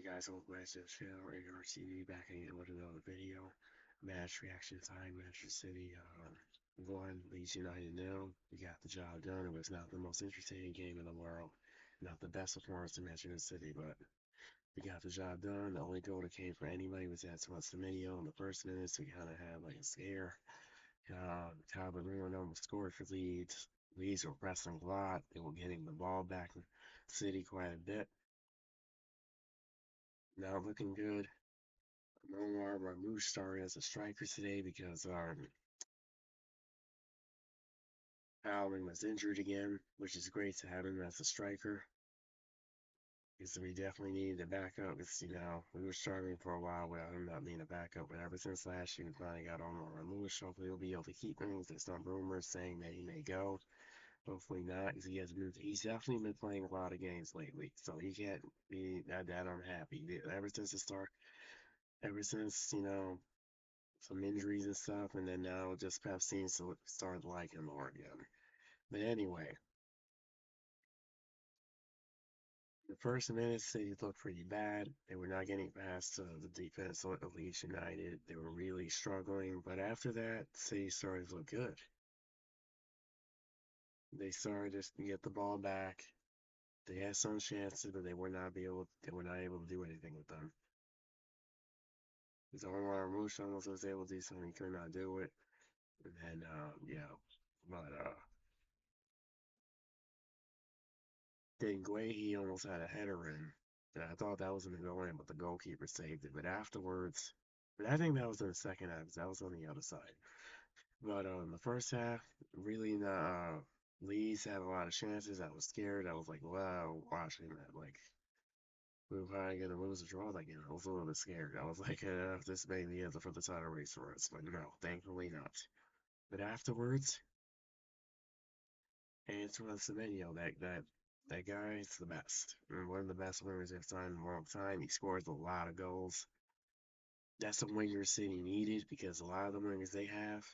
Guys, welcome back to the channel. Radar TV back again with another video. Match reaction time. Manchester City won. Leeds United nil. We got the job done. It was not the most entertaining game in the world. Not the best performance in Manchester City, but we got the job done. The only goal that came for anybody was that Semenyo in the first minutes. We kind of had like a scare. Calvin Bruno scored for Leeds. Leeds were pressing a lot. They were getting the ball back in City quite a bit. Not looking good. Marmoush started as a striker today because Haaland was injured again, which is great to have him as a striker. Because we definitely needed a backup. Because, we were struggling for a while without him not being a backup. But ever since last year, we finally got on Marmoush. Hopefully, he'll be able to keep things. There's some rumors saying that he may go. Hopefully not, because he's definitely been playing a lot of games lately. So he can't be that unhappy. Ever since the start, ever since, some injuries and stuff, and then now just Pep seems to start liking him more again. But anyway, the first minutes they looked pretty bad. They were not getting past the defense of Leeds United. They were really struggling. But after that, City started to look good. They started to get the ball back. They had some chances, but they were not able to do anything with them. Because Marmoush almost was able to do something, he could not do it. And then, yeah, but then he almost had a header in. And I thought that was going to go in, but the goalkeeper saved it. But afterwards, but I think that was in the second half, 'cause that was on the other side. But in the first half, really, Leeds had a lot of chances. I was scared. I was like, wow, watching that. Like, we were probably going to lose or draw that game. I was a little bit scared. I was like, this may be it for the title race for us. But no, thankfully not. But afterwards, Antoine Semenyo, that guy is the best. And one of the best winners I've seen in a long time. He scores a lot of goals. That's the winger City needed because a lot of the wingers they have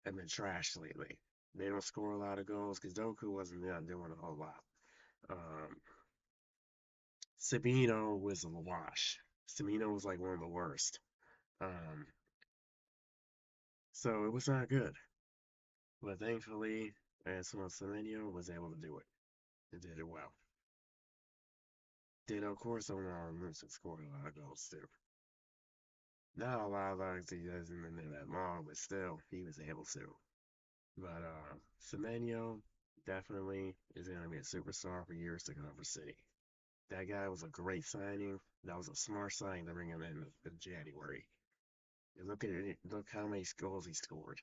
been trash lately. They don't score a lot of goals because Doku wasn't not doing a whole lot. Um, Sabino was a wash. Sabino was like one of the worst. Um, so it was not good. But thankfully, Antoine Semenyo was able to do it and did it well. Then of course Omar Musa scored a lot of goals too. Not a lot of those he doesn't in that long, but still he was able to. But Semenyo definitely is gonna be a superstar for years to come for City. That guy was a great signing. That was a smart signing to bring him in January. And look at it, look how many goals he scored.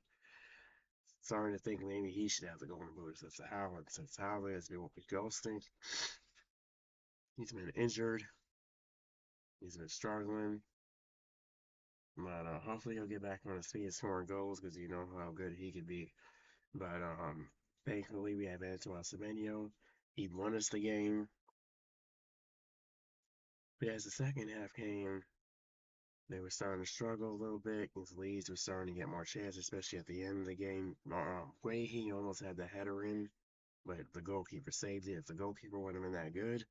Starting to think maybe he should have the golden boot since Haaland has been ghosting. He's been injured. He's been struggling. But hopefully he'll get back on his feet and scoring goals because you know how good he could be. But thankfully we have Antoine Semenyo. He won us the game. But as the second half came, they were starting to struggle a little bit because Leeds were starting to get more chances, especially at the end of the game. He almost had the header in, but the goalkeeper saved it. If the goalkeeper wouldn't have been that good,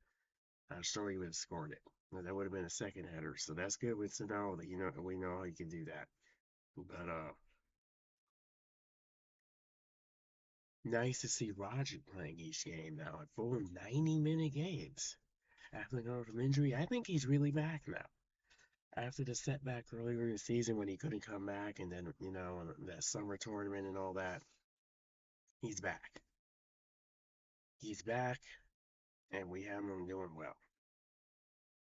I'm sure he would have scored it. And that would have been a second header. So that's good with to know that we know how he can do that. But nice to see Rodri playing each game now at full 90-minute games. After going from injury, I think he's really back now. After the setback earlier in the season when he couldn't come back, and then, that summer tournament and all that, he's back. He's back, and we have him doing well.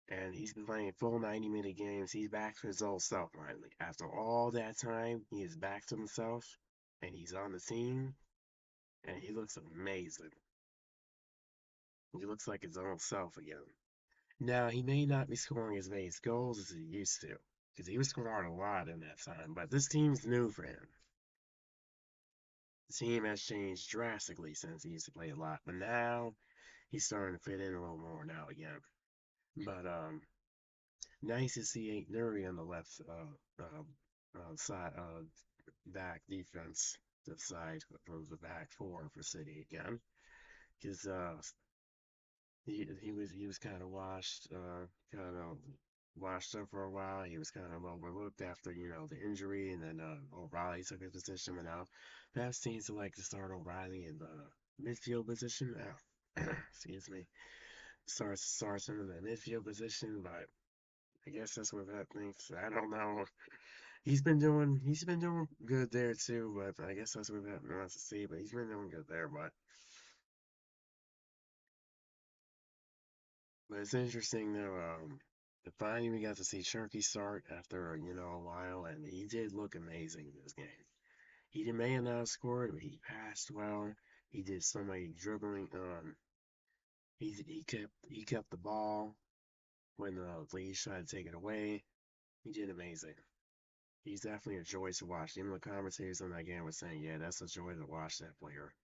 And he's been playing full 90-minute games. He's back to his old self finally. After all that time, he is back to himself, and he's on the team, and he looks amazing. He looks like his own self again. Now, he may not be scoring as many goals as he used to, because he was scoring a lot in that time, but this team's new for him. The team has changed drastically since he used to play a lot, but now he's starting to fit in a little more now again. But nice to see Ain't Nuri on the left side, back defense, the side from the back four for City again. Because he was kind of kind of washed up for a while. He was kind of overlooked after the injury, and then O'Reilly took his position. But now, Pats seems to like to start O'Reilly in the midfield position now. Excuse me. Starts him in the midfield position, but I guess that's what that thinks. I don't know. He's been doing good there too, but I guess that's what that wants to see. But he's been doing good there, but it's interesting though. Finally we got to see Cherky start after a while, and he did look amazing in this game. May have not scored, but he passed well. He did so many dribbling. He kept the ball when the Leeds tried to take it away. He did amazing. He's definitely a joy to watch. Even the commentators on that game were saying, "Yeah, that's a joy to watch that player.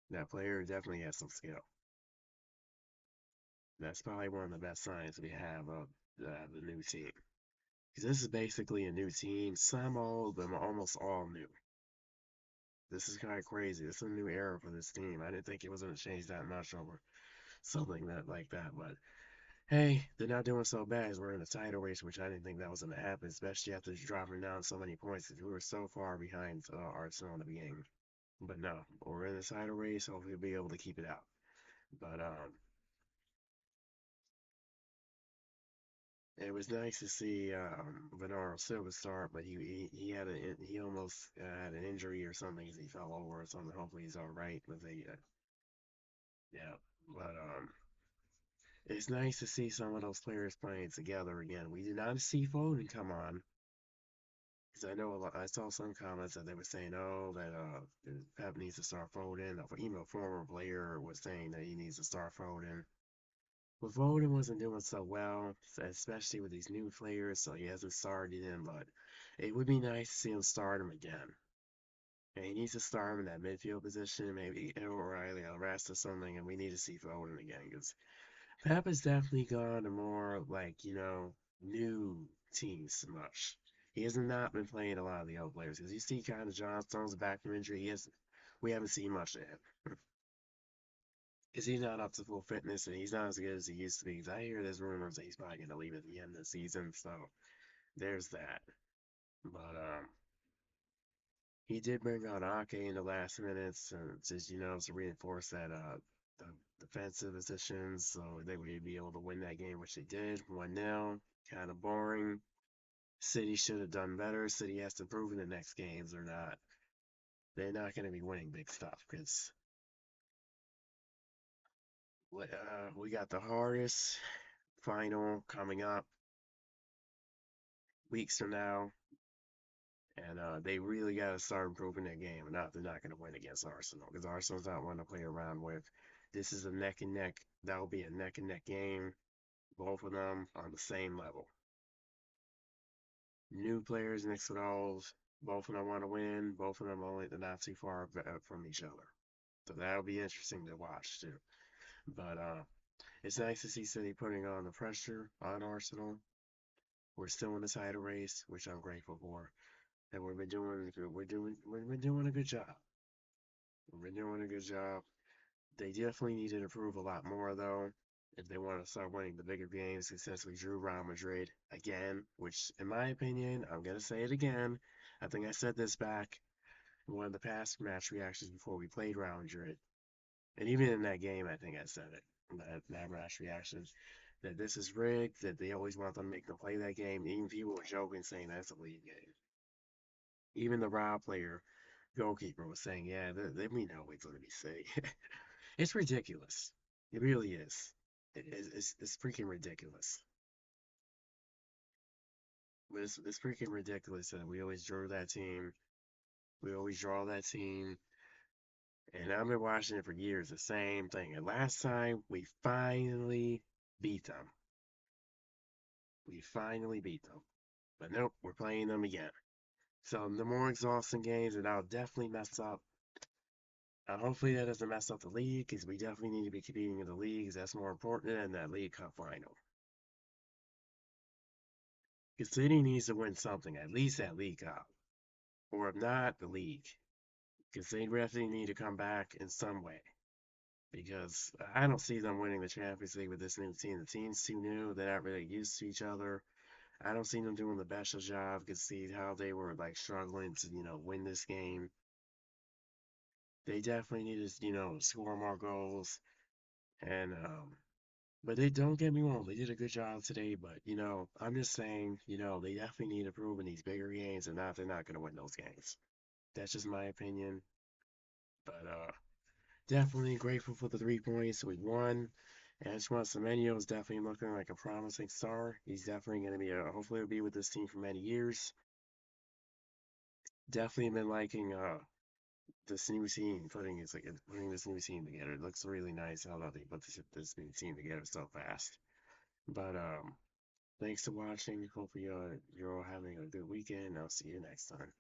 That player definitely has some skill." That's probably one of the best signs we have of the new team. Because this is basically a new team. Some old, but almost all new. This is kind of crazy. This is a new era for this team. I didn't think it was going to change that much over something that like that. But hey, they're not doing so bad as we're in a title race, which I didn't think that was going to happen, especially after dropping down so many points. Because we were so far behind Arsenal in the beginning. But no, we're in the title race. Hopefully, we'll be able to keep it out. But it was nice to see Bernardo Silva start, but he almost had an injury or something as he fell over or something. Hopefully he's all right. But yeah, but it's nice to see some of those players playing together again. We did not see Foden come on because I know a lot. I saw some comments that they were saying, "Oh, that Pep needs to start Foden." Even a former player was saying that he needs to start Foden. But Foden wasn't doing so well, especially with these new players, so he hasn't started him. But it would be nice to see him start him again. And he needs to start him in that midfield position, maybe O'Reilly, rest or something, and we need to see Foden again because Pep has definitely gone to more like, new teams much. He has not been playing a lot of the old players because you see kind of John Stones back from injury. We haven't seen much of him because he's not up to full fitness and he's not as good as he used to be. Because I hear there's rumors that he's probably going to leave at the end of the season, so there's that. But he did bring out Ake in the last minutes, just to reinforce that the defensive positions, so they would be able to win that game, which they did, 1-0. Kind of boring. City should have done better. City has to prove in the next games or not. They're not going to be winning big stuff because we got the hardest final coming up weeks from now, and they really got to start improving their game. Not they're not going to win against Arsenal because Arsenal's not one to play around with. This is a neck and neck. That'll be a neck and neck game. Both of them on the same level. New players next to those. Both of them want to win. Both of them only they're not too far from each other. So that'll be interesting to watch too. But it's nice to see City putting on the pressure on Arsenal. We're still in the title race, which I'm grateful for. And we're doing a good job. We're doing a good job. They definitely need to improve a lot more though. If they want to start winning the bigger games, since we drew Real Madrid again, which in my opinion, I'm gonna say it again. I think I said this back in one of the past match reactions before we played Real Madrid. And even in that game, I think I said it, that match reaction, that this is rigged, that they always want them to make them play that game. Even people were joking, saying that's a league game. Even the Raw player, goalkeeper, was saying, yeah, we know it's going to be safe. It's ridiculous. It really is. It's freaking ridiculous. It's freaking ridiculous that we always draw that team. We always draw that team. And I've been watching it for years, the same thing. And last time, we finally beat them. We finally beat them. But nope, we're playing them again. So the more exhausting games, and I'll definitely mess up. Hopefully that doesn't mess up the league, because we definitely need to be competing in the leagues. That's more important than that League Cup final. Because City needs to win something, at least that League Cup. Or if not, the league. Because they definitely need to come back in some way. because I don't see them winning the Champions League with this new team. The team's too new. They're not really used to each other. I don't see them doing the best of job. Could see how they were like struggling to, win this game. They definitely need to, score more goals. And but they don't get me wrong, they did a good job today. But I'm just saying, they definitely need to prove in these bigger games, and not they're not gonna win those games. That's just my opinion. But definitely grateful for the 3 points we won. And I just want Semenyo is definitely looking like a promising star. He's definitely going to be hopefully he'll be with this team for many years. Definitely been liking this new team, putting this new team together. It looks really nice how they put this new team together so fast. But thanks for watching. Hopefully you're all having a good weekend. I'll see you next time.